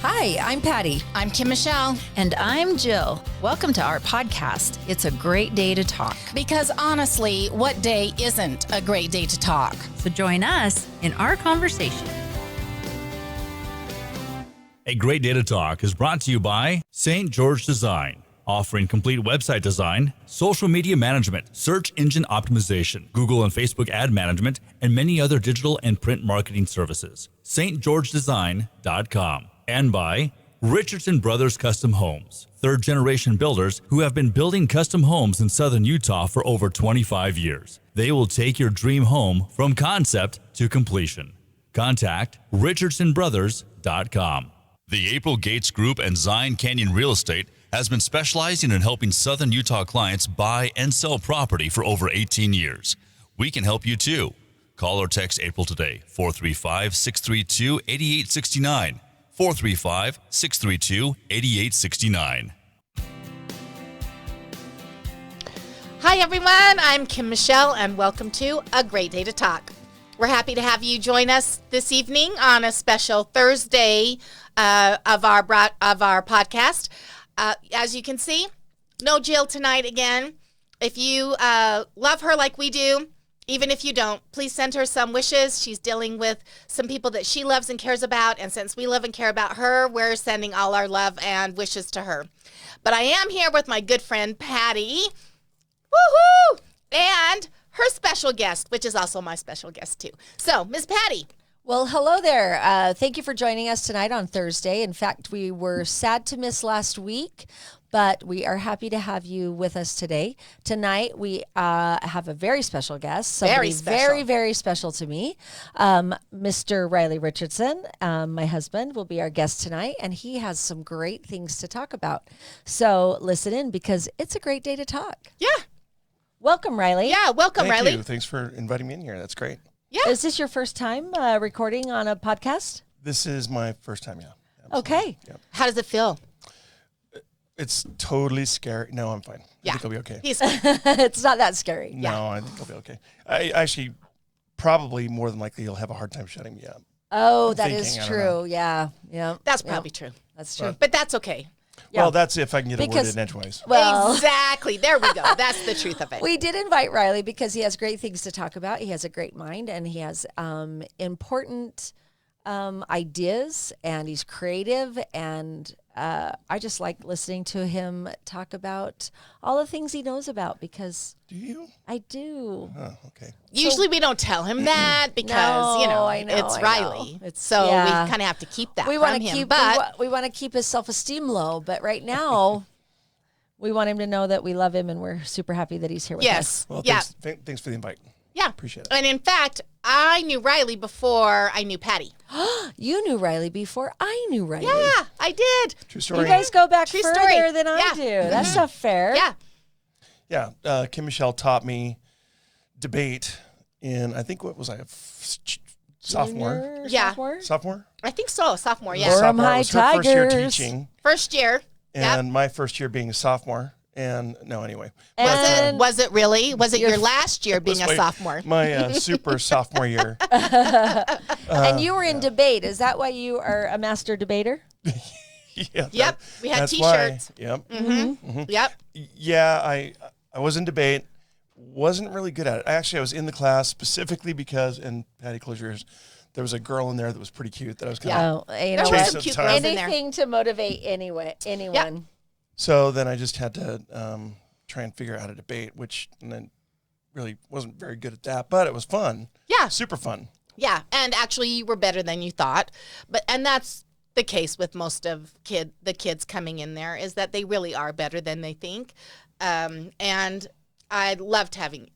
Hi, I'm Patty. I'm Kim Michelle. And I'm Jill. Welcome to our podcast. It's a great day to talk. Because honestly, what day isn't a great day to talk? So join us in our conversation. A Great Day to Talk is brought to you by St. George Design, offering complete website design, social media management, search engine optimization, Google and Facebook ad management, and many other digital and print marketing services. stgeorgedesign.com. And by Richardson Brothers Custom Homes, third-generation builders who have been building custom homes in southern Utah for over 25 years. They will take your dream home from concept to completion. Contact richardsonbrothers.com. The April Gates Group and Zion Canyon Real Estate has been specializing in helping southern Utah clients buy and sell property for over 18 years. We can help you too. Call or text April today, 435-632-8869. 435-632-8869. Hi, everyone. I'm Kim Michelle, and welcome to A Great Day to Talk. We're happy to have you join us this evening on a special Thursday of our podcast. As you can see, no Jill tonight again. If you love her like we do, even if you don't, please send her some wishes. She's dealing with some people that she loves and cares about, and since we love and care about her, we're sending all our love and wishes to her. But I am here with my good friend, Patty, woohoo, and her special guest, which is also my special guest, too. So, Miss Patty. Well, hello there. Thank you for joining us tonight on Thursday. In fact, we were sad to miss last week, but we are happy to have you with us today. Tonight, we have a very special guest. Somebody very, very special to me. Mr. Riley Richardson, my husband, will be our guest tonight, and he has some great things to talk about. So listen in, because it's a great day to talk. Yeah. Welcome, Riley. Yeah, welcome, Riley. Thank you. Thanks for inviting me in here. That's great. Yeah. Is this your first time recording on a podcast? This is my first time, yeah. Absolutely. Okay. Yep. How does it feel? It's totally scary. No, I'm fine. Yeah. I think I'll be okay. It's not that scary. No, I think I'll be okay. I actually, probably more than likely, you'll have a hard time shutting me up. Oh, that is thinking, I don't true. know. Yeah. Yeah. That's probably true. That's true. But that's okay. Yeah. Well, that's if I can get a word Because- in edgeways. Well, Exactly. There we go. That's the truth of it. we did invite Riley because he has great things to talk about. He has a great mind, and he has important ideas, and he's creative, and I just like listening to him talk about all the things he knows about, because Do you? I do. Oh, okay. Usually we don't tell him that because, No, I know, it's I Riley. know. So Yeah. we kind of have to keep that We from want to him. keep but we want to keep his self-esteem low, but right now we want him to know that we love him, and we're super happy that he's here with us. yes. Well, yeah. thanks for the invite. Yeah. Appreciate it. And in fact, I knew Riley before I knew Patty. You knew Riley before I knew Riley. Yeah, I did. True You story. guys go back True further story. than I Yeah. do. That's not fair. Yeah. Yeah. Kim Michelle taught me debate in, I think, what was I, sophomore? Junior, Yeah. sophomore? Sophomore? I think so. Sophomore, yeah. Or- Durham Sophomore. High It was her first year Tigers. teaching, First year. Yep. and my first year being a sophomore. And no, anyway. And Was it really? Was it your last year being was a my- sophomore? My super sophomore year. and you were in debate. Is that why you are a master debater? Yeah. Yep. We had that's T-shirts. why. Yep. Yep. Yeah, I was in debate. Wasn't really good at it. Actually, I was in the class specifically because, and Patty, close your ears, there was a girl in there that was pretty cute that I was kind of. Oh, you There know were Chase some of cute time. girls in there. anything to motivate anyone. So then I just had to try and figure out how to debate, which and then really wasn't very good at that, but it was fun. Yeah. Super fun. Yeah. And actually, you were better than you thought. And that's the case with most of the kids coming in there, is that they really are better than they think. And I loved having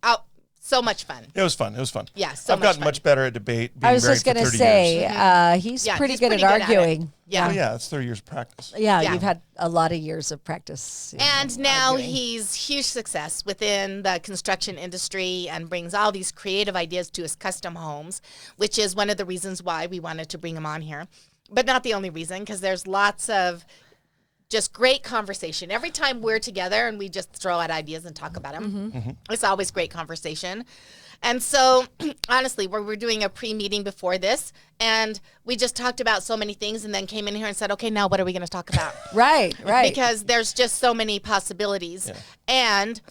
so much fun. It was fun. It was fun. Yeah, so I've much gotten fun. much better at debate. Being I was married just going for to 30 say, years. he's Yeah, pretty he's good pretty at good at it. arguing. Yeah. Oh, yeah, it's 30 years of practice. Yeah, Yeah. you've had a lot of years of practice. in And now arguing. he's huge success within the construction industry and brings all these creative ideas to his custom homes, which is one of the reasons why we wanted to bring him on here. But not the only reason, because there's lots of just great conversation. Every time we're together and we just throw out ideas and talk about them, it's always great conversation. And so, honestly, we were doing a pre-meeting before this, and we just talked about so many things and then came in here and said, okay, now what are we going to talk about? Right. Because there's just so many possibilities. Yeah. And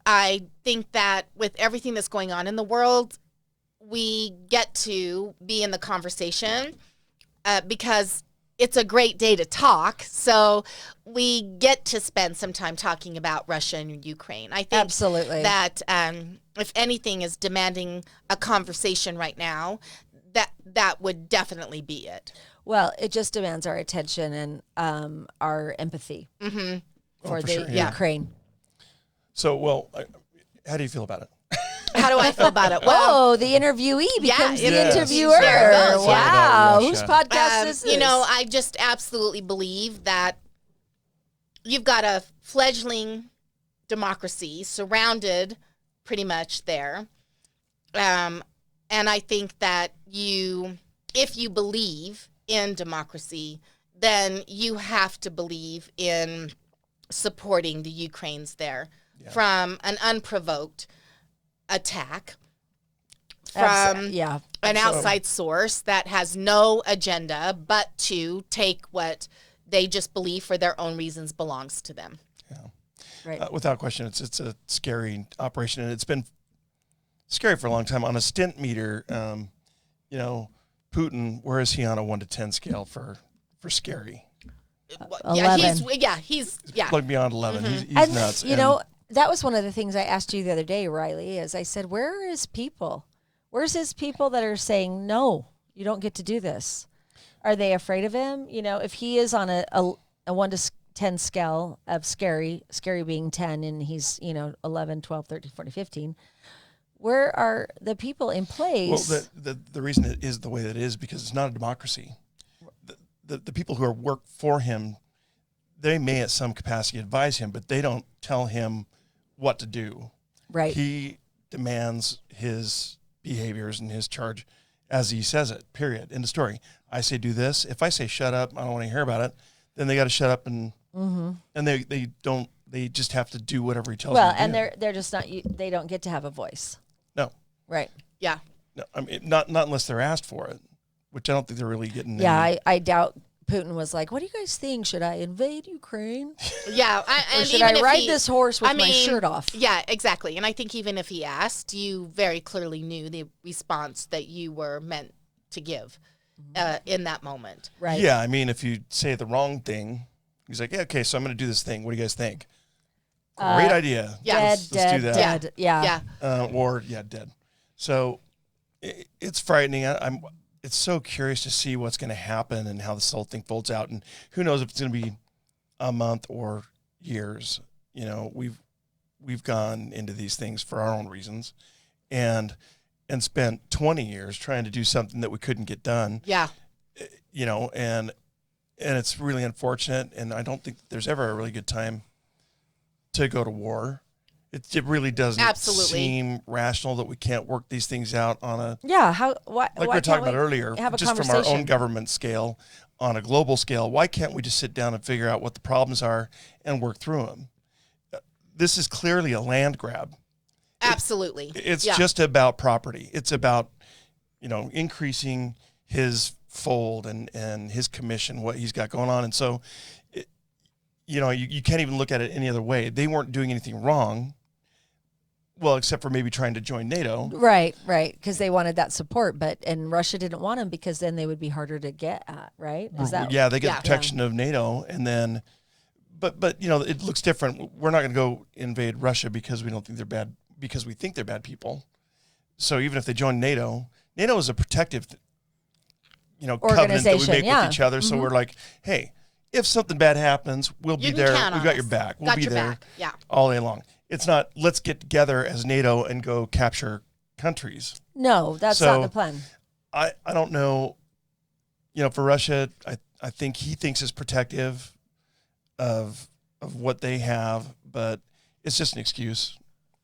I think that with everything that's going on in the world, we get to be in the conversation because it's a great day to talk. So we get to spend some time talking about Russia and Ukraine. I think Absolutely. that if anything is demanding a conversation right now, that would definitely be it. Well, it just demands our attention and our empathy for the sure, yeah. Ukraine. So, well, how do you feel about it? How do I feel about it? Well, Oh, the interviewee becomes the Yes. interviewer. There it goes, Wow. yeah. Whose podcast is this? you know, I just absolutely believe that you've got a fledgling democracy surrounded pretty much there. And I think that if you believe in democracy, then you have to believe in supporting the Ukrainians there from an unprovoked attack from yeah. an outside source that has no agenda but to take what they just believe for their own reasons belongs to them. Right. Without question, it's a scary operation, and it's been scary for a long time. On a stint meter, you know, Putin, where is he on a 1 to 10 scale for scary? Yeah, 11. he's Like beyond 11. He's And, nuts. you know, that was one of the things I asked you the other day, Riley, is I said, where are his people? Where's his people that are saying, no, you don't get to do this? Are they afraid of him? You know, if he is on a 1 to 10 scale of scary being 10, and he's, 11, 12, 13, 14, 15, where are the people in place? Well, the reason it is the way that it is because it's not a democracy. The people who work for him, they may at some capacity advise him, but they don't tell him what to do. Right. He demands his behaviors and his charge as he says it, period. End of story. I say do this. If I say shut up, I don't want to hear about it, then they got to shut up and they just have to do whatever he tells them to do. and they're just not, they don't get to have a voice. No. Right. yeah. No, I mean, not unless they're asked for it, which I don't think they're really getting. Yeah, I doubt Putin was like, what do you guys think? Should I invade Ukraine? Yeah, Or should I ride this horse with my shirt off? Yeah, exactly. And I think even if he asked, you very clearly knew the response that you were meant to give in that moment. Right. Yeah, I mean, if you say the wrong thing, he's like, yeah, okay, so I'm going to do this thing. What do you guys think? Great idea. Yeah. Dead, Let's dead, do that. dead. Yeah. Yeah. Dead. So it's frightening. It's so curious to see what's going to happen and how this whole thing folds out. And who knows if it's going to be a month or years. You know, we've gone into these things for our own reasons and spent 20 years trying to do something that we couldn't get done. Yeah. You know, and it's really unfortunate. And I don't think there's ever a really good time to go to war. It really doesn't Absolutely. seem rational that we can't work these things out on a Yeah. like we were talking about earlier, have a just from our conversation? own government scale, on a global scale. Why can't we just sit down and figure out what the problems are and work through them? This is clearly a land grab. Absolutely. It's just about property. It's about, increasing his fold and his commission, what he's got going on. And so, you can't even look at it any other way. They weren't doing anything wrong. Well, except for maybe trying to join NATO. Right, because they wanted that support, and Russia didn't want them because then they would be harder to get at, right? Is that Yeah, they get the protection of NATO, and then, but it looks different. We're not going to go invade Russia because we don't think they're bad, because we think they're bad people. So even if they join NATO is a protective, covenant that we Organization, make yeah. with each other. So we're like, hey, if something bad happens, we'll be You can there. count on We've got us. your back. We'll Got be your there back. Yeah. all day long. It's not, let's get together as NATO and go capture countries. No, that's So, not the plan. I don't know, for Russia, I think he thinks it's protective of what they have, but it's just an excuse.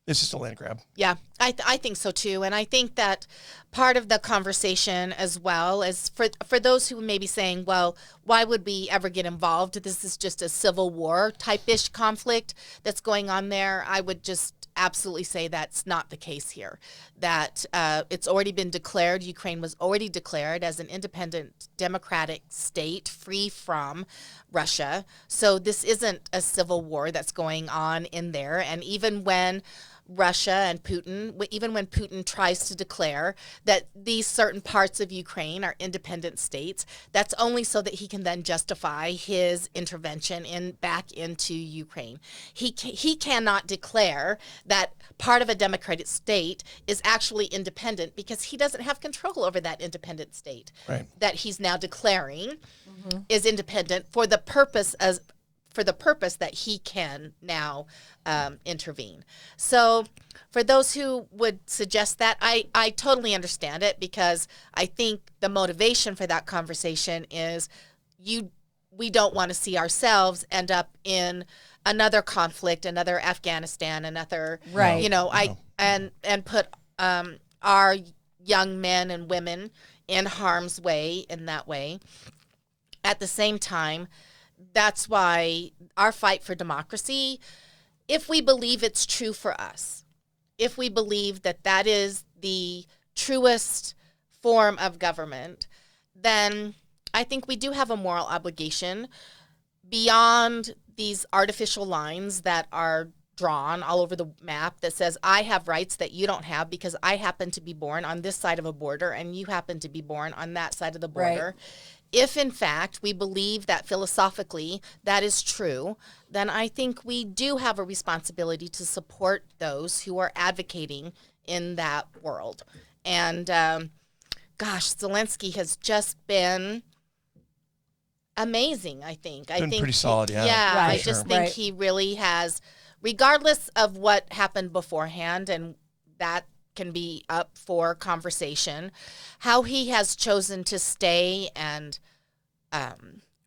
It's just a land grab. Yeah, I think so too. And I think that part of the conversation as well is for those who may be saying, well, why would we ever get involved? This is just a civil war type-ish conflict that's going on there. I would just absolutely say that's not the case here. That it's already been declared, Ukraine was already declared as an independent democratic state free from Russia. So this isn't a civil war that's going on in there. And even when Russia and Putin, even when Putin tries to declare that these certain parts of Ukraine are independent states, that's only so that he can then justify his intervention back into Ukraine. He cannot declare that part of a democratic state is actually independent because he doesn't have control over that independent state that he's now declaring is independent for the purpose that he can now intervene. So for those who would suggest that, I totally understand it, because I think the motivation for that conversation is we don't want to see ourselves end up in another conflict, another Afghanistan, another, and put our young men and women in harm's way in that way. At the same time, that's why our fight for democracy, if we believe it's true for us, if we believe that that is the truest form of government, then I think we do have a moral obligation beyond these artificial lines that are drawn all over the map that says I have rights that you don't have because I happen to be born on this side of a border and you happen to be born on that side of the border. Right. If, in fact, we believe that philosophically that is true, then I think we do have a responsibility to support those who are advocating in that world. And, Zelensky has just been amazing, I think. I think pretty solid, yeah. Yeah, right. I just think he really has, regardless of what happened beforehand, and that can be up for conversation, how he has chosen to stay and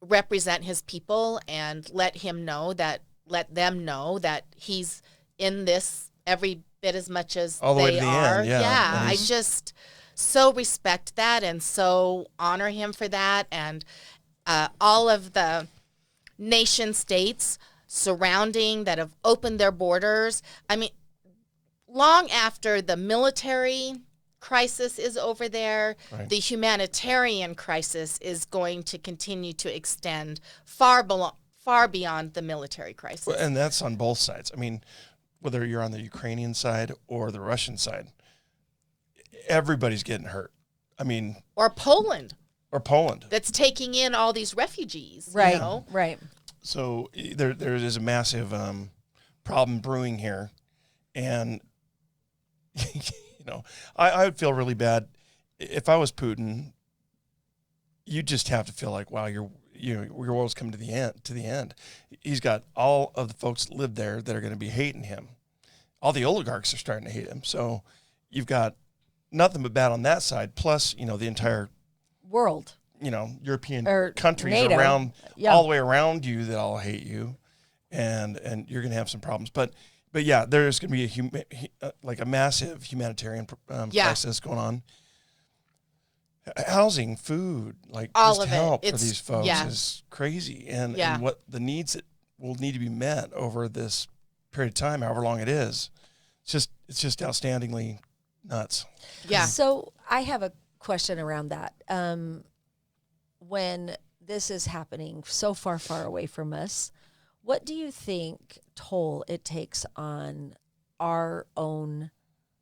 represent his people and let them know that he's in this every bit as much as all the way to the are. end, yeah. I just so respect that and so honor him for that, and all of the nation states surrounding that have opened their borders. I mean, long after the military crisis is over there, the humanitarian crisis is going to continue to extend far beyond the military crisis. Well, and that's on both sides. I mean, whether you're on the Ukrainian side or the Russian side, everybody's getting hurt. I mean, or Poland. That's taking in all these refugees. Right, you know? right. So there is a massive problem brewing here. And, I would feel really bad if I was Putin. You just have to feel like, wow, your world's coming to the end. He's got all of the folks that live there that are going to be hating him. All the oligarchs are starting to hate him. So you've got nothing but bad on that side. Plus, the entire world, European countries NATO. Around, all the way around you that all hate you, and you're going to have some problems. But yeah, there's going to be a massive humanitarian crisis going on. Housing, food, all just of help it for these folks is crazy, and what the needs that will need to be met over this period of time, however long it is, it's just outstandingly nuts. Yeah. So I have a question around that. When this is happening so far away from us, what do you think toll it takes on our own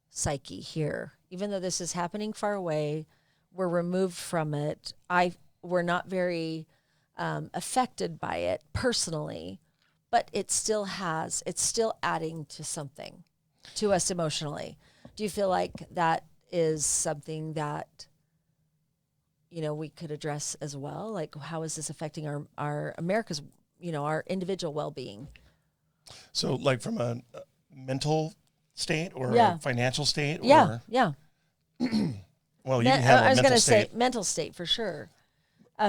psyche here? Even though this is happening far away, we're removed from it. We're not very affected by it personally, but it's still adding to something to us emotionally. Do you feel like that is something that we could address as well? Like, how is this affecting our America's, our individual well-being? So, like, from a mental state or a financial state? Yeah. Well, you can have I was going to say mental state for sure.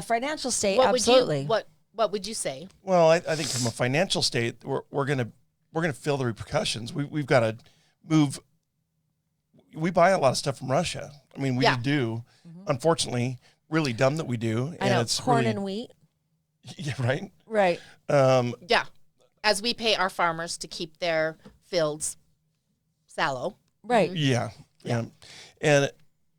Financial state, What absolutely. What would you say? Well, I think from a financial state, we're gonna feel the repercussions. We've got to move. We buy a lot of stuff from Russia. I mean, we do. Mm-hmm. Unfortunately, really dumb that we do. I know, it's corn really, and wheat. Yeah, right. Right. As we pay our farmers to keep their fields sallow. Right. Yeah. And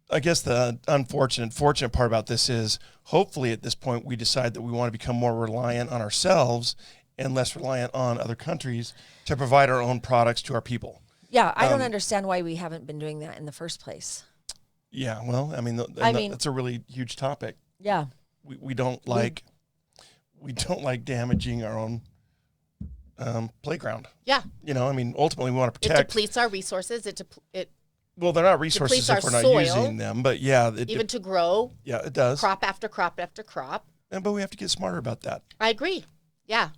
I guess the fortunate part about this is hopefully at this point we decide that we want to become more reliant on ourselves and less reliant on other countries to provide our own products to our people. Yeah, I don't understand why we haven't been doing that in the first place. Yeah, well, I mean, that's a really huge topic. Yeah. We don't like damaging our own playground. Yeah. You know, I mean, ultimately we want to It protect. depletes our resources. Well, they're not resources depletes if we're our not soil, using them, but yeah, even to grow yeah, it does. crop after crop after crop. But we have to get smarter about that. I agree. Yeah.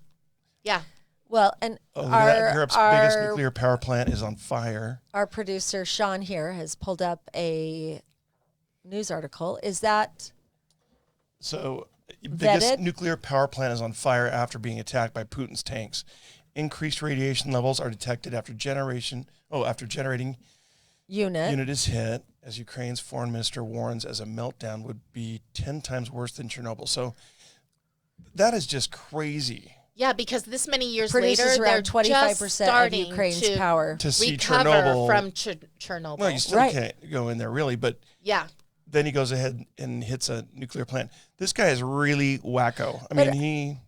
Yeah. Well, and Oh, look at that. Europe's biggest nuclear power plant is on fire. our producer, Sean, here has pulled up a news article. Is that So, vetted? biggest nuclear power plant is on fire after being attacked by Putin's tanks. Increased radiation levels are detected after generating unit is hit, as Ukraine's foreign minister warns as a meltdown would be 10 times worse than Chernobyl. So that is just crazy. Yeah, because this many years produces later, they're around 25% of starting Ukraine's to power. To see recover Chernobyl from Chernobyl. Well, you still Right. can't go in there really, but Yeah. then he goes ahead and hits a nuclear plant. This guy is really wacko. I But- mean,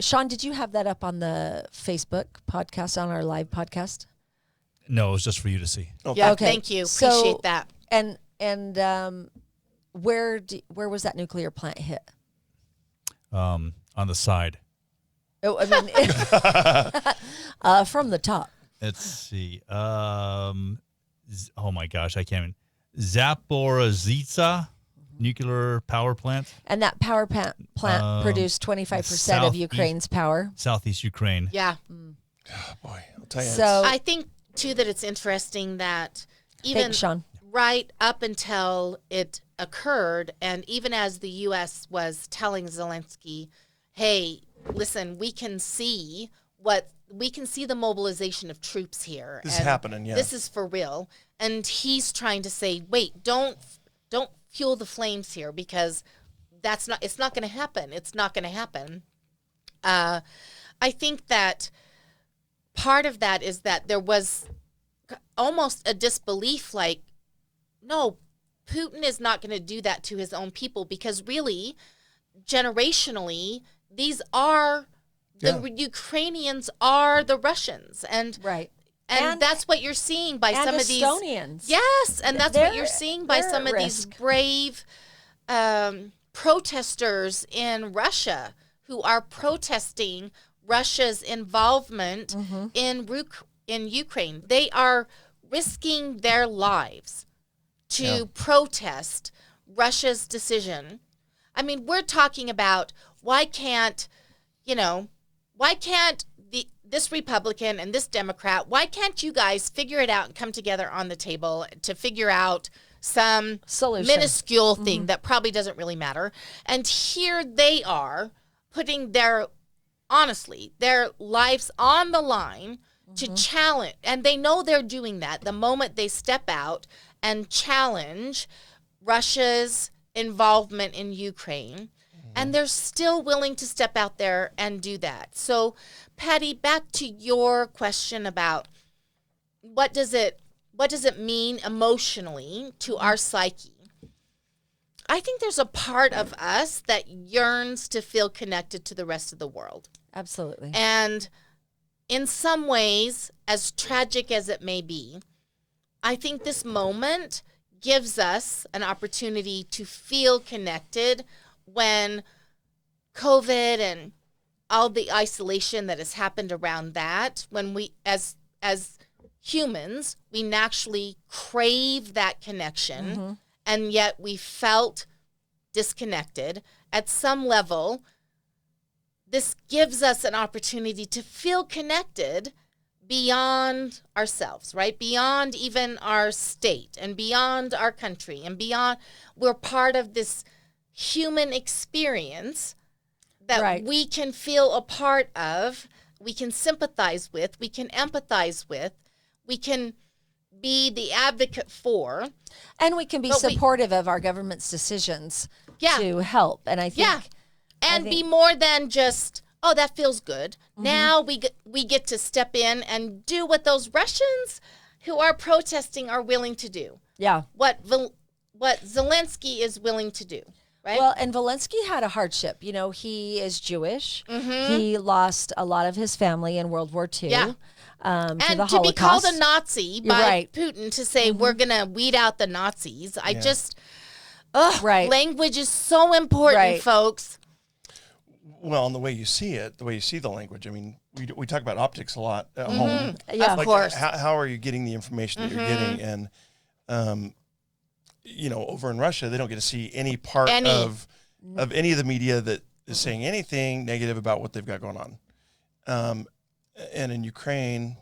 Sean, did you have that up on the Facebook podcast, on our live podcast? No, it was just for you to see. Yeah, Okay. thank you. So- Appreciate that. And where was that nuclear plant hit? On the side. Oh, I mean, from the top. Let's see. Oh my gosh, I can't even. Zaporizhzhia nuclear power plant, And that power plant produced 25% of southeast- Ukraine's power. Southeast Ukraine. Yeah. boy, I'll tell you. So, I think, too, that it's interesting that even thanks, Sean. right up until it occurred, and even as the U.S. was telling Zelensky, hey, listen, we can see the mobilization of troops here. This is and happening, yeah. This is for real. And he's trying to say, wait, don't fuel the flames here, because it's not going to happen. It's not going to happen. I think that part of that is that there was almost a disbelief, like, no, Putin is not going to do that to his own people, because really, generationally, the Ukrainians are the Russians, and Right. and that's what you're seeing by And some of these. Estonians. Yes, and that's what you're seeing by they're some at of these risk. brave protesters in Russia who are protesting Russia's involvement Mm-hmm. in Ukraine. They are risking their lives to Yeah. protest Russia's decision. I mean, we're talking about why can't this Republican and this Democrat, why can't you guys figure it out and come together on the table to figure out some Solution. minuscule thing that probably doesn't really matter? And here they are putting their lives on the line to challenge, and they know they're doing that the moment they step out and challenge Russia's involvement in Ukraine. And they're still willing to step out there and do that. So, Patty, back to your question about what does it mean emotionally to our psyche? I think there's a part of us that yearns to feel connected to the rest of the world. Absolutely. And in some ways, as tragic as it may be, I think this moment gives us an opportunity to feel connected when COVID and all the isolation that has happened around that, when we, as humans, we naturally crave that connection, and yet we felt disconnected. At some level, this gives us an opportunity to feel connected beyond ourselves, right? Beyond even our state and beyond our country and beyond. We're part of this human experience that Right. we can feel a part of, we can sympathize with, we can empathize with, we can be the advocate for. And we can be But we- supportive of our government's decisions Yeah. to help. And I think, Yeah. And think- be more than just, oh, that feels good. Now we get to step in and do what those Russians who are protesting are willing to do. Yeah. What Zelensky is willing to do. Right? Well, and Zelensky had a hardship. You know, he is Jewish. He lost a lot of his family in World War II. Yeah. To and the to be called Holocaust. a Nazi by right. Putin to say we're going to weed out the Nazis. I just, Right. language is so important, Right. folks. Well, and the way you see it, the way you see the language. I mean, we talk about optics a lot at home. Yeah. Of course. How are you getting the information that you're getting? And, you know, over in Russia, they don't get to see any part of any of the media that is saying anything negative about what they've got going on. And in Ukraine,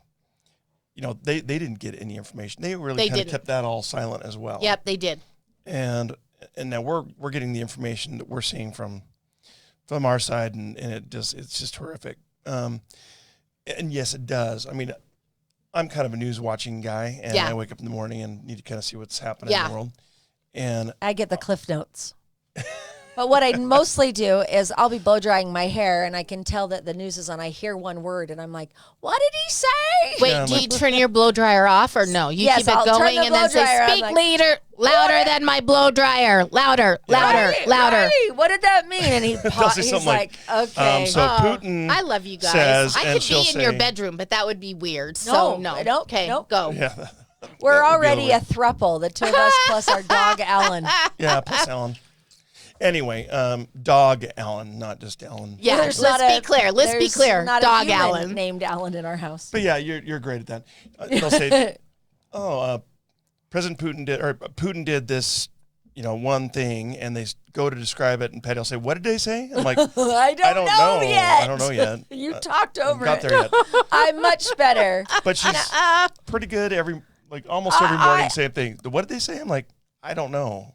you know, they didn't get any information. They really kind of kept that all silent as well. Yep, they did. And now we're getting the information that we're seeing from our side, and it's just horrific. And yes, it does. I mean, I'm kind of a news watching guy, and I wake up in the morning and need to kind of see what's happening in the world. And I get the Cliff Notes. But what I mostly do is I'll be blow drying my hair, and I can tell that the news is on. I hear one word, and I'm like, "What did he say?" Wait, do you turn your blow dryer off or no? You keep it I'll turn going the and then blow dryer. say, I'm "Speak like, louder than my blow dryer, louder, louder, louder." Right. What did that mean? And he's something like, "Okay." so Putin I love you guys. says, I and could she'll be in your say- bedroom, but that would be weird. No, So no. nope, Okay, nope. go. yeah, We're that would be already a over. throuple, the two of us plus our dog Alan. Yeah, plus Alan. Anyway, dog Alan, not just Alan. Yeah, There's let's not be a- clear. Let's be there's clear. not a Dog human Allen. named Alan in our house. But yeah, you're great at that. They'll say, President Putin did this, you know, one thing, and they go to describe it, and Patty will say, "What did they say?" I'm like, I don't know yet. I don't know yet. You talked over Got it. there yet. I'm much better. But she's pretty good almost every morning, same thing. What did they say? I'm like, I don't know.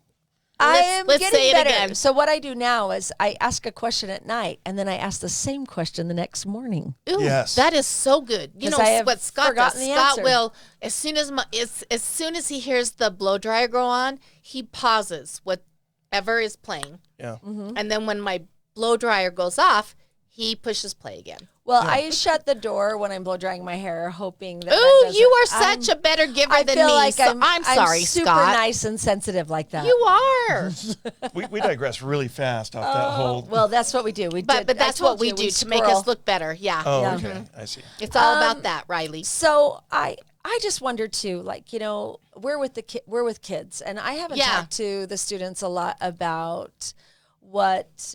Let's getting say it better. again. So what I do now is I ask a question at night, and then I ask the same question the next morning. Ooh, Yes. that is so good. You 'Cause know I have what Scott does? forgotten the Scott answer. will, as soon as he hears the blow dryer go on, he pauses whatever is playing, Yeah. and then when my blow dryer goes off, he pushes play again. Well, I shut the door when I'm blow drying my hair, hoping that. Ooh, doesn't- you are such a better giver I than feel me. like So I'm sorry, super Scott. nice and sensitive like that. You are. We digress really fast off that whole. Well, that's what we do. But that's what we do to make us look better. Yeah. Oh, yeah. okay. I see. It's all about that, Riley. So I just wondered too, like, you know, we're with kids, and I haven't talked to the students a lot about what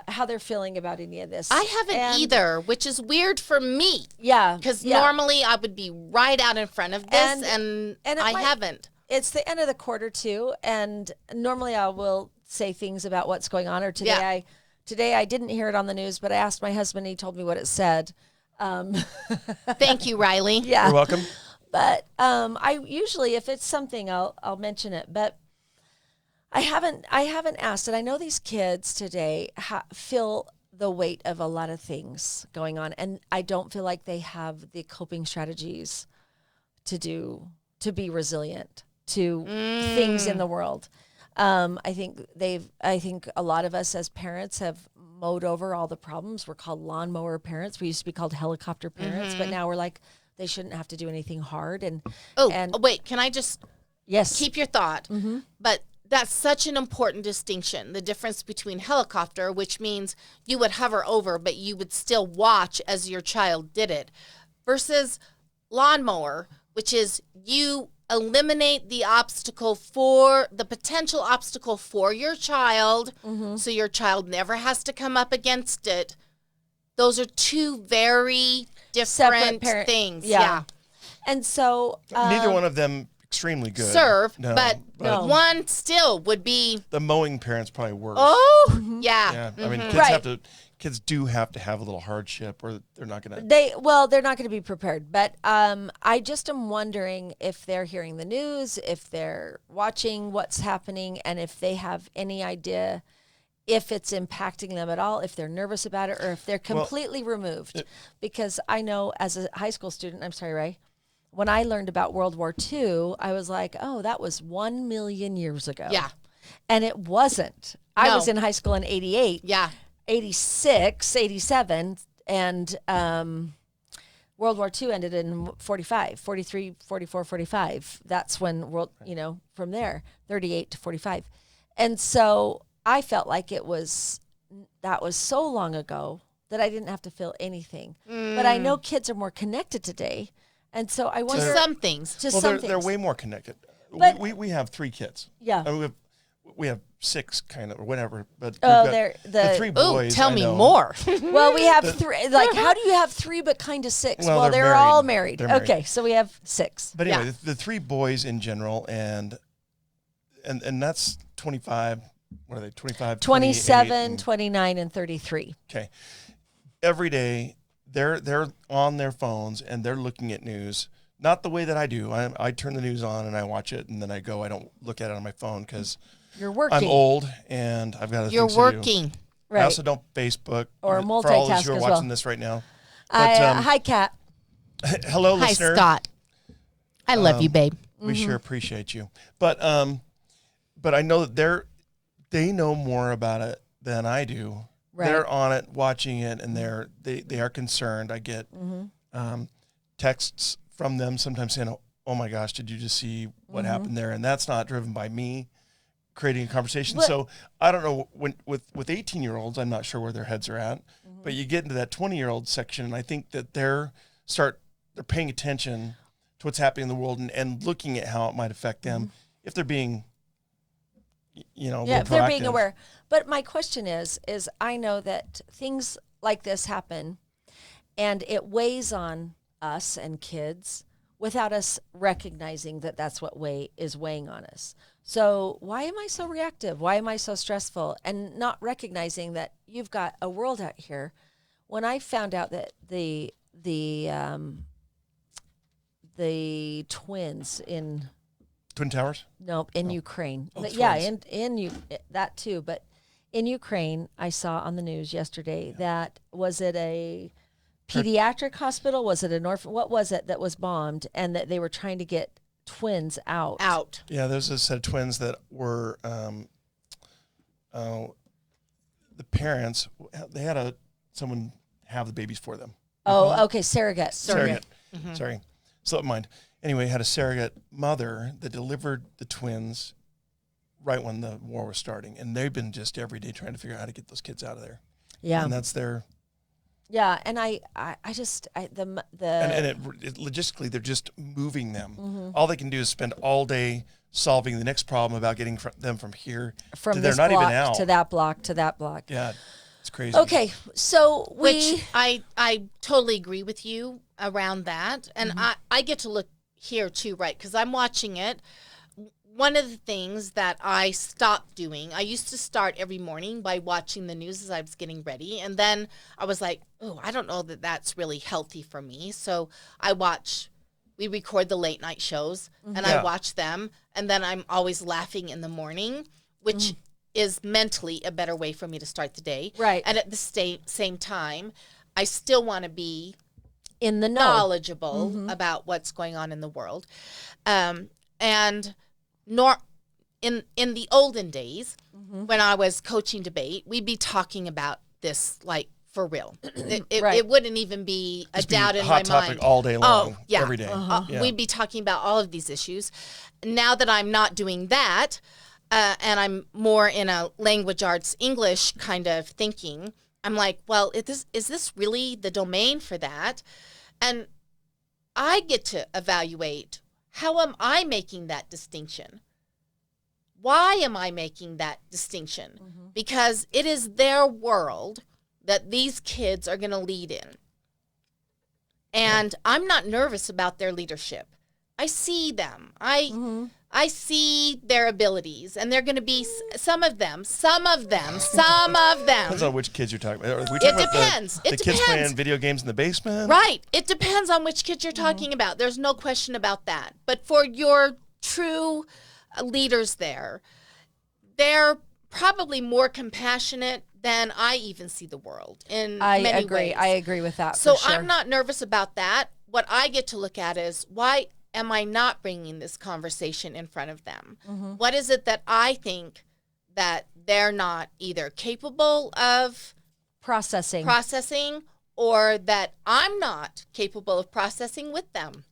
how they're feeling about any of this. I haven't either, which is weird for me. Yeah, Because normally I would be right out in front of this, and it I might- haven't. It's the end of the quarter too, and normally I will say things about what's going on. Or today I didn't hear it on the news, but I asked my husband. He told me what it said. Thank you, Riley. Yeah, You're welcome. but I usually, if it's something, I'll mention it. But I haven't asked it. I know these kids today feel the weight of a lot of things going on, and I don't feel like they have the coping strategies to be resilient to things in the world. I think a lot of us as parents have mowed over all the problems. We're called lawnmower parents. We used to be called helicopter parents, but now we're like, they shouldn't have to do anything hard. And Wait, can I just yes, keep your thought? But that's such an important distinction. The difference between helicopter, which means you would hover over, but you would still watch as your child did it, versus lawnmower, which is you eliminate the potential obstacle for your child, so your child never has to come up against it. Those are two very different things. Yeah. And so Neither one of them extremely good. Serve, No, but one still would be. The mowing parents probably worse. Oh, yeah. Yeah, I mean, kids do have to have a little hardship, or they're not gonna. they're not going to be prepared. But I just am wondering if they're hearing the news, if they're watching what's happening, and if they have any idea if it's impacting them at all, if they're nervous about it, or if they're completely removed. Because I know as a high school student, I'm sorry, Ray, when I learned about World War II, I was like, oh, that was 1 million years ago. Yeah. And it wasn't. I No. was in high school in 88. Yeah. 86, 87, and World War II ended in 43, 44, 45. That's when from there, 38 to 45. And so I felt like that was so long ago that I didn't have to feel anything. But I know kids are more connected today. And so I wonder. To some things. They're way more connected. But, we have 3 kids. Yeah. I mean, we have 6 kind of, or whatever. But they're the 3 boys. Ooh, tell me more. Well, we have 3. Like, how do you have 3 but kind of 6? Well, they're all married. They're married. Okay, so we have 6. But anyway, the 3 boys in general, and that's 25. What are they? 25, 27, 29, and 33. Okay. Every day, they're on their phones and they're looking at news. Not the way that I do. I turn the news on and I watch it, and then I go. I don't look at it on my phone because You're working. I'm old and I've got other You're things to do. working. Right. I also don't Facebook. Or for all those multitask who are as watching well. this right now. Hi, Kat. Hello, Hi, listener. Scott. I love you, babe. We sure appreciate you. But I know that they know more about it than I do. Right. They're on it, watching it, and they are concerned. I get texts from them sometimes saying, "Oh my gosh, did you just see what happened there?" And that's not driven by me creating a conversation. But, so I don't know with 18-year-olds, I'm not sure where their heads are at. But you get into that 20-year-old section, and I think that they're paying attention to what's happening in the world and looking at how it might affect them if they're being, if they're being aware. But my question is I know that things like this happen, and it weighs on us and kids without us recognizing that that's what is weighing on us. So why am I so reactive? Why am I so stressful? And not recognizing that you've got a world out here. When I found out that the twins in Twin Towers? in Ukraine. Oh, Yeah, twins. that too. But in Ukraine, I saw on the news yesterday that was it a pediatric hospital? Was it an orphan? What was it that was bombed? And that they were trying to get twins out. Yeah, there's a set of twins that were the parents. They had someone have the babies for them. Oh, okay, surrogate. Surrogate. Sorry, slipped mind. Anyway, had a surrogate mother that delivered the twins right when the war was starting, and they've been just every day trying to figure out how to get those kids out of there. Yeah, and that's their. Yeah, and it logistically they're just moving them. All they can do is spend all day solving the next problem about getting them from here to this they're not block even out to that block to that block. Yeah, it's crazy. Okay, so Which I totally agree with you around that, and I get to look here too, right? Because I'm watching it. One of the things that I stopped doing, I used to start every morning by watching the news as I was getting ready. And then I was like, oh, I don't know that that's really healthy for me. So we record the late night shows and I watch them. And then I'm always laughing in the morning, which is mentally a better way for me to start the day. Right. And at the same time, I still want to be in the know, knowledgeable about what's going on in the world. And in the olden days, when I was coaching debate, we'd be talking about this like for real. It wouldn't even be a doubt in my mind. Hot topic all day long, every day. We'd be talking about all of these issues. Now that I'm not doing that, and I'm more in a language arts English kind of thinking, I'm like, well, is this really the domain for that? And I get to evaluate, how am I making that distinction? Why am I making that distinction? Because it is their world that these kids are going to lead in. And I'm not nervous about their leadership. I see them. I see their abilities, and they're going to be some of them. Depends on which kids you're talking about. Are we talking about depends. The kids playing video games in the basement? Right. It depends on which kids you're talking about. There's no question about that. But for your true leaders there, they're probably more compassionate than I even see the world in many ways. I agree with that. So for sure. I'm not nervous about that. What I get to look at is, why am I not bringing this conversation in front of them? What is it that I think that they're not either capable of processing, or that I'm not capable of processing with them.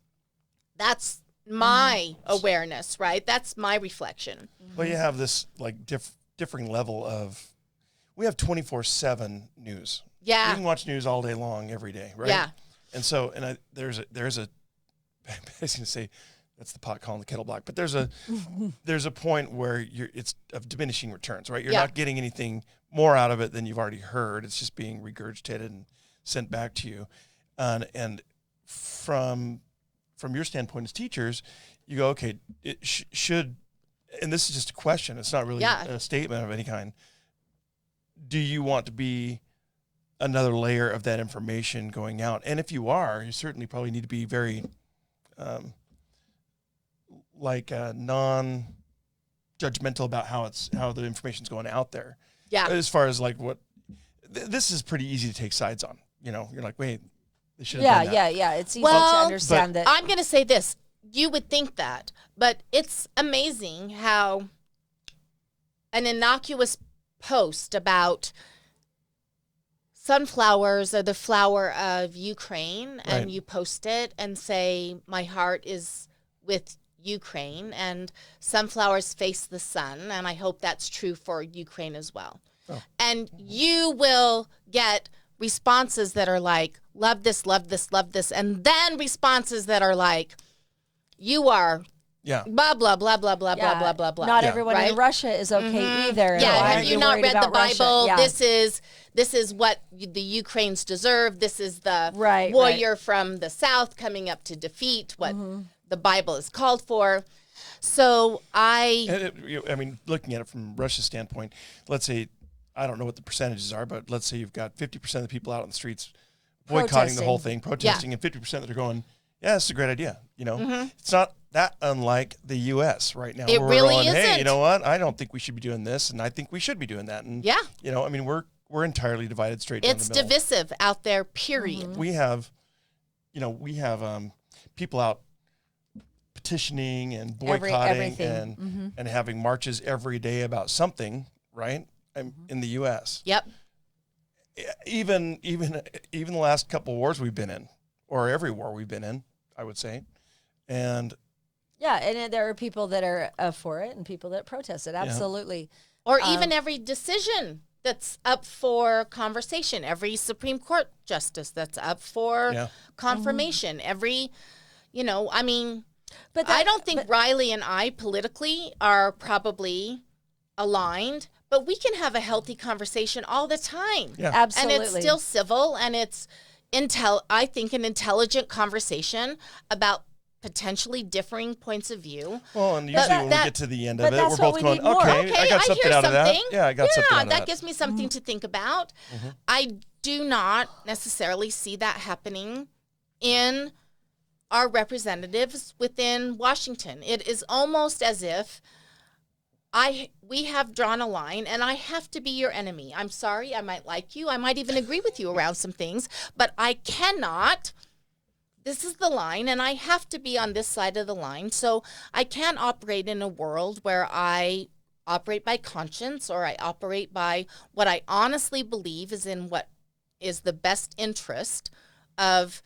That's my awareness, right? That's my reflection. Well, you have this like differing level of, we have 24/7 news. Yeah. You can watch news all day long, every day, right? Yeah. And so, there's a, I was going to say, that's the pot calling the kettle black, but there's a point where it's of diminishing returns, right? You're not getting anything more out of it than you've already heard. It's just being regurgitated and sent back to you. And from your standpoint as teachers, you go, okay, it should, and this is just a question. It's not really a statement of any kind. Do you want to be another layer of that information going out? And if you are, you certainly probably need to be very, non-judgmental about how the information's going out there. Yeah. As far as like this is pretty easy to take sides on. You know, you're like, wait, they should have done that. Yeah. It's easy Well, to understand that. I'm going to say this. You would think that, but it's amazing how an innocuous post about sunflowers are the flower of Ukraine, and Right. you post it and say, my heart is with Ukraine, and sunflowers face the sun, and I hope that's true for Ukraine as well. Oh. And you will get responses that are like, love this, love this, love this, and then responses that are like, you are Yeah. blah, blah, blah, blah, blah, blah, blah, blah, blah. Not Yeah. everyone Right? in Russia is okay either. Yeah, Why have are you not worried read the about Russia? Bible? Yeah. This is what the Ukrainians deserve. This is the Right, warrior from the south coming up to defeat what the Bible is called for. So I mean, looking at it from Russia's standpoint, let's say, I don't know what the percentages are, but let's say you've got 50% of the people out on the streets boycotting the whole thing, protesting, and 50% that are going, yeah, it's a great idea. You know, it's not that unlike the U.S. right now. It where really we're going, hey, isn't. you know what? I don't think we should be doing this, and I think we should be doing that. And Yeah. you know, I mean, we're entirely divided straight down it's the middle. divisive out there, period. We have people out petitioning and boycotting everything. and having marches every day about something, right? In the U.S. Yep. Even the last couple of wars we've been in, or every war we've been in, I would say, and Yeah, and there are people that are for it and people that protest it. Absolutely. Or even every decision that's up for conversation, every Supreme Court justice that's up for confirmation, every, I mean, But I don't think Riley and I politically are probably aligned, but we can have a healthy conversation all the time. Yeah. Absolutely. And it's still civil, and it's I think an intelligent conversation about potentially differing points of view. well, and usually when we that- get to the end but of it, we're that's what both we going, need more. okay, I got something hear out of that. something. Yeah, I got something out of that that. gives me something to think about. I do not necessarily see that happening in our representatives within Washington. It is almost as if we have drawn a line, and I have to be your enemy. I'm sorry, I might like you, I might even agree with you around some things, but I cannot. This is the line, and I have to be on this side of the line. So I can't operate in a world where I operate by conscience, or I operate by what I honestly believe is in what is the best interest of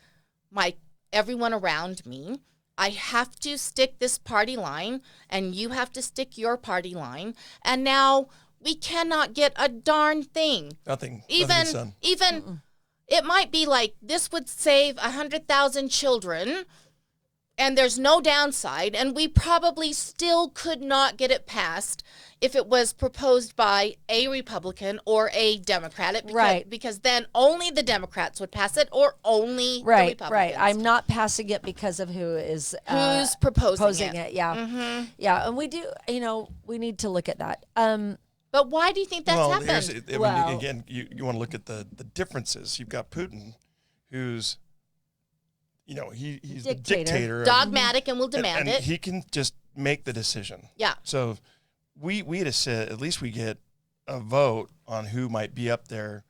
everyone around me. I have to stick this party line, and you have to stick your party line. And now we cannot get a darn thing. Nothing Even gets done. It might be like, this would save 100,000 children, and there's no downside, and we probably still could not get it passed if it was proposed by a Republican or a Democrat. Because then only the Democrats would pass it, or only the Republicans. Right. I'm not passing it because of who is Who's proposing it. Yeah. Yeah. And we do, we need to look at that. But why do you think that's happened? Again, you want to look at the differences. You've got Putin, who's, he's the dictator. Dogmatic and will demand it. And he can just make the decision. Yeah. So we had said, at least we get a vote on who might be up there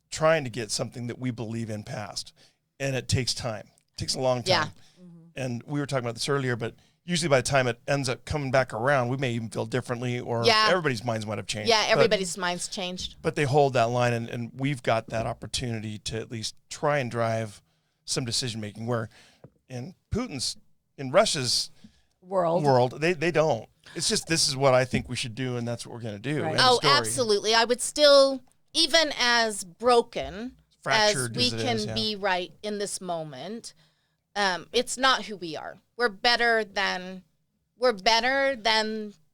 trying to get something that we believe in passed. And it takes time. It takes a long time. Yeah. And we were talking about this earlier, but usually by the time it ends up coming back around, we may even feel differently, or everybody's minds might have changed. Yeah, everybody's minds changed. But they hold that line, and we've got that opportunity to at least try and drive some decision making. Where in Russia's world, they don't. It's just, this is what I think we should do, and that's what we're going to do. Right. Oh, absolutely. I would still, even as broken Fractured as we can be right in this moment, it's not who we are. We're better than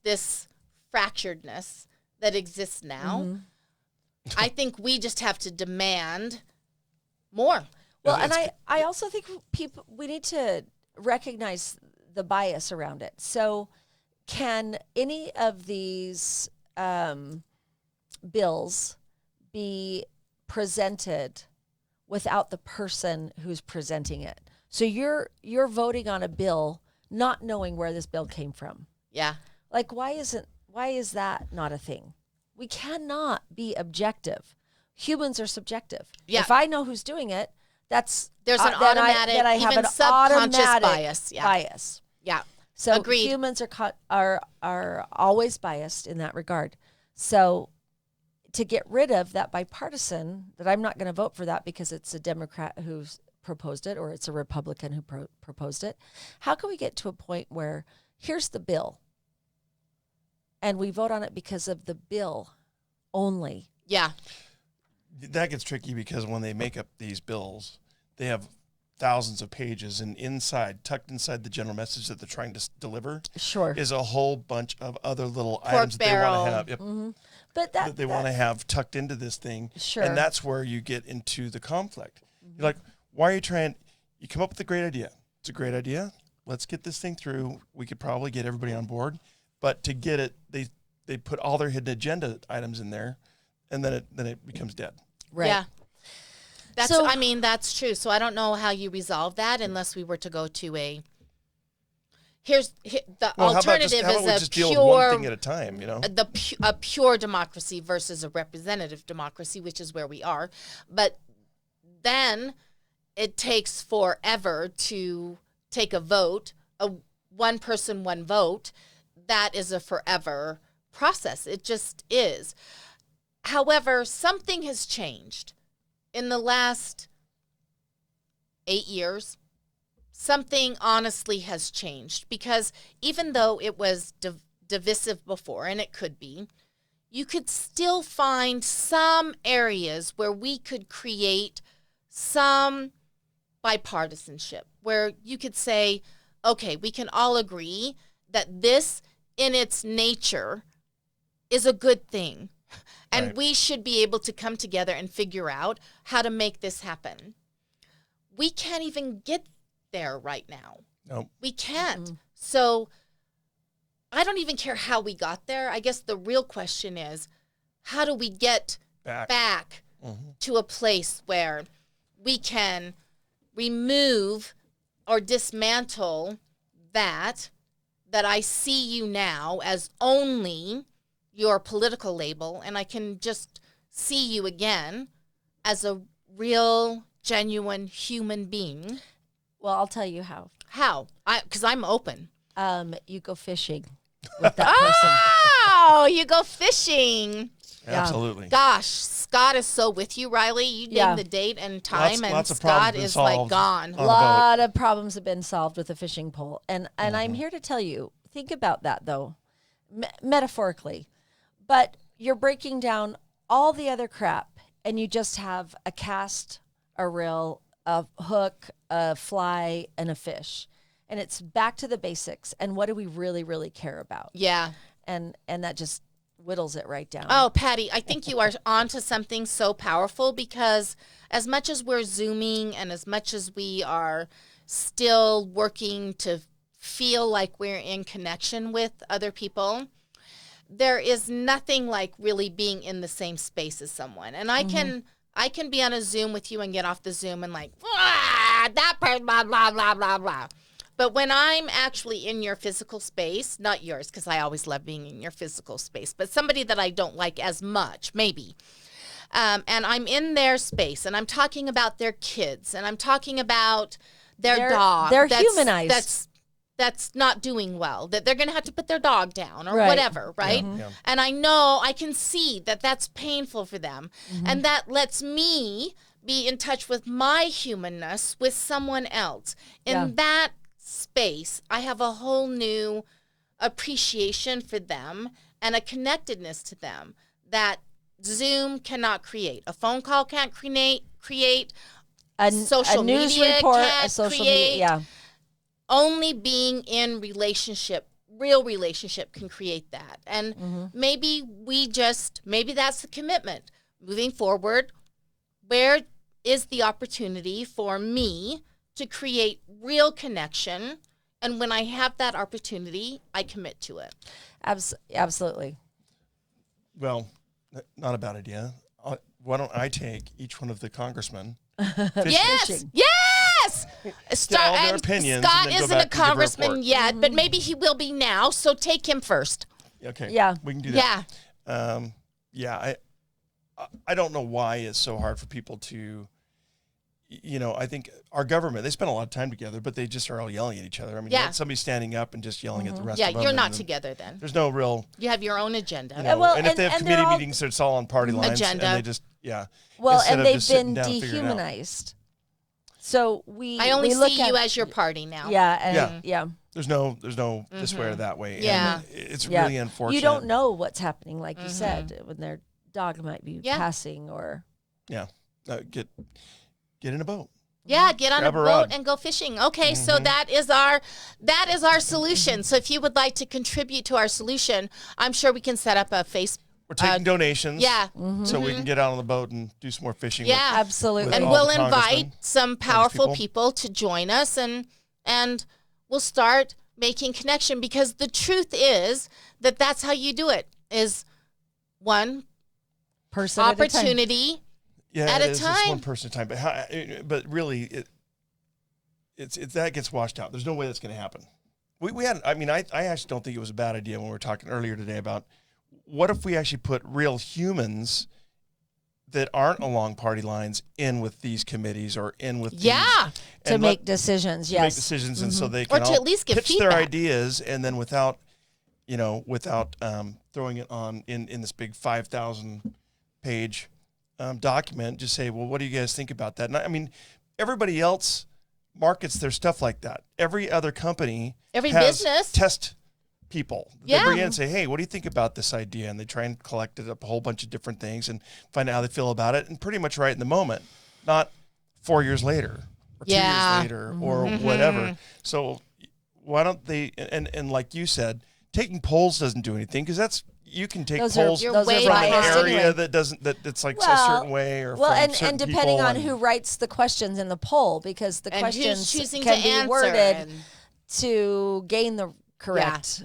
this fracturedness that exists now. Mm-hmm. I think we just have to demand more. Well, and I also think we need to recognize the bias around it. So can any of these bills be presented without the person who's presenting it? So you're voting on a bill not knowing where this bill came from. Yeah. Like, why is that not a thing? We cannot be objective. Humans are subjective. Yeah. If I know who's doing it, there's an automatic, then I have even an subconscious automatic bias. Yeah. Bias. Yeah. So Agreed. Humans are always biased in that regard. So to get rid of that bipartisan, that I'm not going to vote for that because it's a Democrat who's proposed it or it's a Republican who proposed it. How can we get to a point where here's the bill and we vote on it because of the bill only? Yeah. That gets tricky because when they make up these bills, they have thousands of pages, and tucked inside the general message that they're trying to deliver, is a whole bunch of other little items that they want to have. Yep. Mm-hmm. But that they want to have tucked into this thing. Sure. And that's where you get into the conflict. Mm-hmm. You're like, why are you trying? You come up with a great idea. It's a great idea. Let's get this thing through. We could probably get everybody on board. But to get it, they put all their hidden agenda items in there, and then it becomes dead. Right. Yeah. That's true. So I don't know how you resolve that unless we were to go to the alternative how about we is just a deal pure with one thing at a time, a pure democracy versus a representative democracy, which is where we are. But then it takes forever to take a vote, a one person, one vote. That is a forever process. It just is. However, something has changed in the last 8 years. Something honestly has changed, because even though it was divisive before, and it could be, you could still find some areas where we could create some bipartisanship, where you could say, okay, we can all agree that this in its nature is a good thing. And we should be able to come together and figure out how to make this happen. We can't even get there right now. Nope. We can't. Mm-hmm. So I don't even care how we got there. I guess the real question is, how do we get back mm-hmm. to a place where we can remove or dismantle that I see you now as only your political label, and I can just see you again as a real, genuine human being. Well, I'll tell you how. How? Because I'm open. You go fishing with that person. Oh, you go fishing. Absolutely. Gosh, Scott is so with you, Riley. You name the date and time, and Scott is like gone. A lot of problems have been solved with a fishing pole. And I'm here to tell you, think about that, though, metaphorically. But you're breaking down all the other crap, and you just have a cast, a reel, a hook, a fly, and a fish. And it's back to the basics. And what do we really, really care about? Yeah. And that just whittles it right down. Oh, Patty, I think you are onto something so powerful, because as much as we're Zooming and as much as we are still working to feel like we're in connection with other people, there is nothing like really being in the same space as someone. And I can be on a Zoom with you and get off the Zoom and like, that person, blah, blah, blah, blah, blah. But when I'm actually in your physical space, not yours, because I always love being in your physical space, but somebody that I don't like as much, maybe. And I'm in their space, and I'm talking about their kids, and I'm talking about their dog. They're humanized. that's not doing well, that they're going to have to put their dog down or Right. whatever, right? Yeah. And I can see that that's painful for them. And that lets me be in touch with my humanness with someone else. In that space, I have a whole new appreciation for them and a connectedness to them that Zoom cannot create. A phone call can't create. Social a news media report, can't a social create. media. Yeah. Only being in real relationship can create that. And maybe that's the commitment. Moving forward, where is the opportunity for me to create real connection? And when I have that opportunity, I commit to it. Absolutely. Well, not a bad idea. Why don't I take each one of the congressmen? Fishing. Yes. all their opinions Scott and then go isn't a back and give a congressman report. yet, but maybe he will be now. So take him first. Okay. Yeah. We can do Yeah. that. I don't know why it's so hard for people to, I think our government, they spend a lot of time together, but they just are all yelling at each other. I mean, Yeah. somebody's standing up and just yelling at the rest Yeah, of them. you're not and together then. There's no real, You have your own agenda. and if they have and committee they're all- meetings, it's all on party lines. Agenda. And they just, Well, instead and of they've just sitting been down and figuring it out. dehumanized. So I only we look see at, you as your party now. Yeah. And Yeah. yeah. There's no this way or that way. Yeah. And it's Yeah. really unfortunate. You don't know what's happening, like you said, when their dog might be Yeah. passing or. Yeah. Get in a boat. Yeah, get on Grab a a boat rod. and go fishing. Okay, so that is our solution. So if you would like to contribute to our solution, I'm sure we can set up a face. We're taking donations. Yeah. So we can get out on the boat and do some more fishing. Yeah. Absolutely. And all we'll the congressmen, invite some powerful people. people to join us and we'll start making connection, because the truth is that that's how you do it, is one person at a time. opportunity. Yeah, At it a is. It's one time. person at a time. But really, it's that gets washed out. There's no way that's going to happen. We had. I mean, I actually don't think it was a bad idea when we were talking earlier today about what if we actually put real humans that aren't along party lines in with these committees or in with Yeah. these, To and make decisions, to yes. make decisions, and so they Or can to all at least give pitch their feedback. ideas, and then without throwing it on in this big 5,000 page document, just say, well, what do you guys think about that? And I mean, everybody else markets their stuff like that. Every other company, Every has business. test people. Yeah. They bring in and say, hey, what do you think about this idea? And they try and collect it up a whole bunch of different things and find out how they feel about it, and pretty much right in the moment, not 4 years later or 2 Yeah. years later or whatever. So why don't they, and like you said, taking polls doesn't do anything, because that's, you can take Those are, polls You're those way are from an biased area anyway. that doesn't, that's like a Well, certain way, or Well, from and certain depending people, on and- who writes the questions in the poll, because the And who's questions choosing can to be answer. worded and- to gain the correct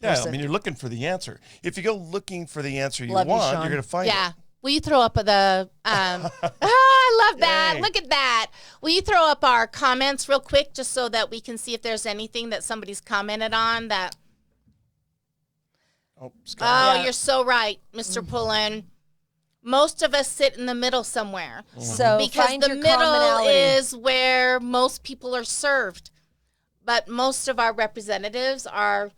Yeah, person. I mean, you're looking for the answer. If you go looking for the answer you Love you, want, Sean. you're going to find Yeah. it. Will you throw up the I love that. Yay. Look at that. Will you throw up our comments real quick, just so that we can see if there's anything that somebody's commented on that? Oh, Oh, Scott. you're so right, Mr. Pullen. Most of us sit in the middle somewhere, So because find the your middle commonality. is where most people are served. But most of our representatives are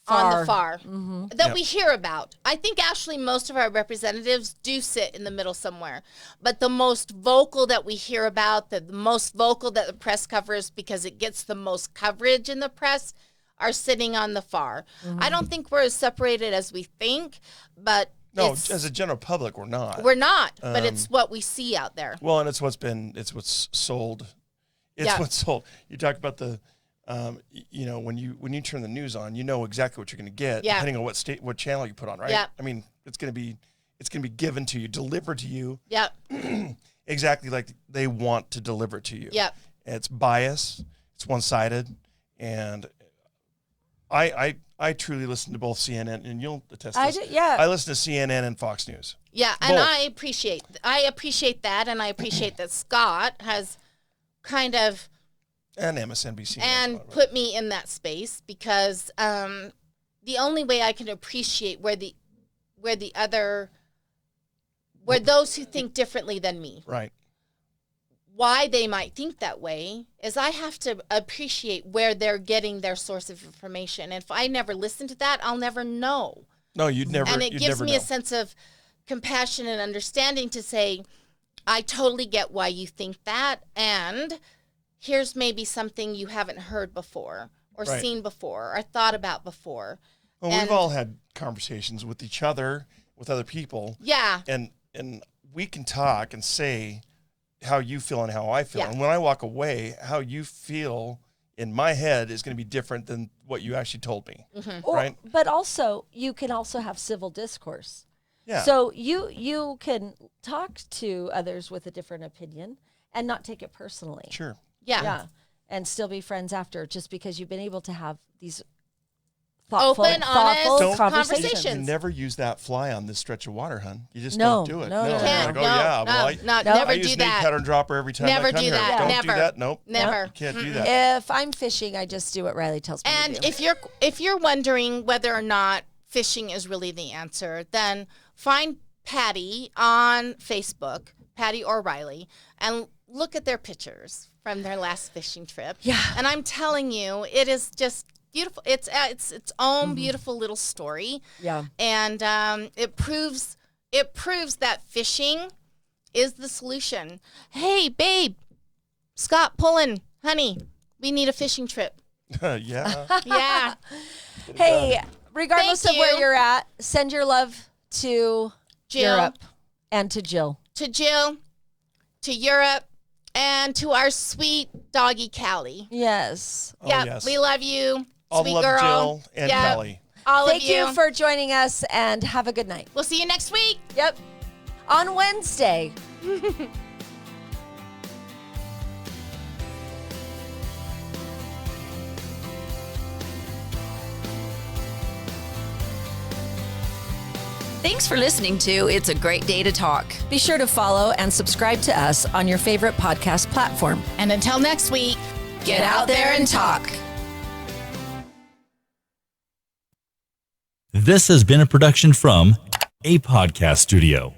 on the far that Yep. we hear about. I think actually most of our representatives do sit in the middle somewhere. But the most vocal that we hear about, the most vocal that the press covers because it gets the most coverage in the press, are sitting on the far. I don't think we're as separated as we think, but No, it's, as a general public, we're not. we're not. But it's what we see out there. Well, and it's what's sold. It's Yeah. what's sold. You talk about the, when you turn the news on, you know exactly what you're going to get, Yeah. depending on what channel you put on, right? Yeah. I mean, it's going to be given to you, delivered to you Yep. exactly like they want to deliver it to you. Yep. It's biased. It's one-sided, and I truly listen to both CNN, and you'll attest to I this. do, yeah. I listen to CNN and Fox News. Yeah, and Both. I appreciate that, and I appreciate that Scott has kind of And MSNBC. and put me in that space, because the only way I can appreciate where those who think differently than me, Right. why they might think that way is I have to appreciate where they're getting their source of information. And if I never listen to that, I'll never know. No, you'd never. And it you'd gives never me know. a sense of compassion and understanding to say, I totally get why you think that. And here's maybe something you haven't heard before or Right. seen before or thought about before. Well, and- we've all had conversations with each other, with other people, Yeah. and we can talk and say how you feel and how I feel. Yeah. And when I walk away, how you feel in my head is going to be different than what you actually told me. Right? But also, you can also have civil discourse. Yeah. So you can talk to others with a different opinion and not take it personally. Sure. Yeah. Yeah. And still be friends after, just because you've been able to have these thoughtful, Open, honest conversations. You never use that fly on this stretch of water, hun. You just No, don't do it. no, no, You're Can't. like, no, oh, yeah. no, Well, no, I never use do snake that. pattern dropper every time Never I come do here. that. Don't Never. do that. Nope. Never. Can't do that. If I'm fishing, I just do what Riley tells me And to do. if you're wondering whether or not fishing is really the answer, then find Patty on Facebook, Patty or Riley, and look at their pictures from their last fishing trip. Yeah. And I'm telling you, it is just beautiful. It's its own beautiful little story. Yeah. And it proves that fishing is the solution. Hey, babe, Scott Pullen, honey, we need a fishing trip. Yeah. Yeah. Hey, regardless Thank of where you. you're at, send your love to Jill. Europe and to Jill. To Jill, to Europe, and to our sweet doggy Callie. Yes. Oh, Yeah, yes. we love you, All sweet love, girl. Jill and Yeah, Kelly. all Thank of you. you for joining us, and have a good night. We'll see you next week. Yep. On Wednesday. Thanks for listening to It's a Great Day to Talk. Be sure to follow and subscribe to us on your favorite podcast platform. And until next week, Get out there and talk. This has been a production from a podcast studio.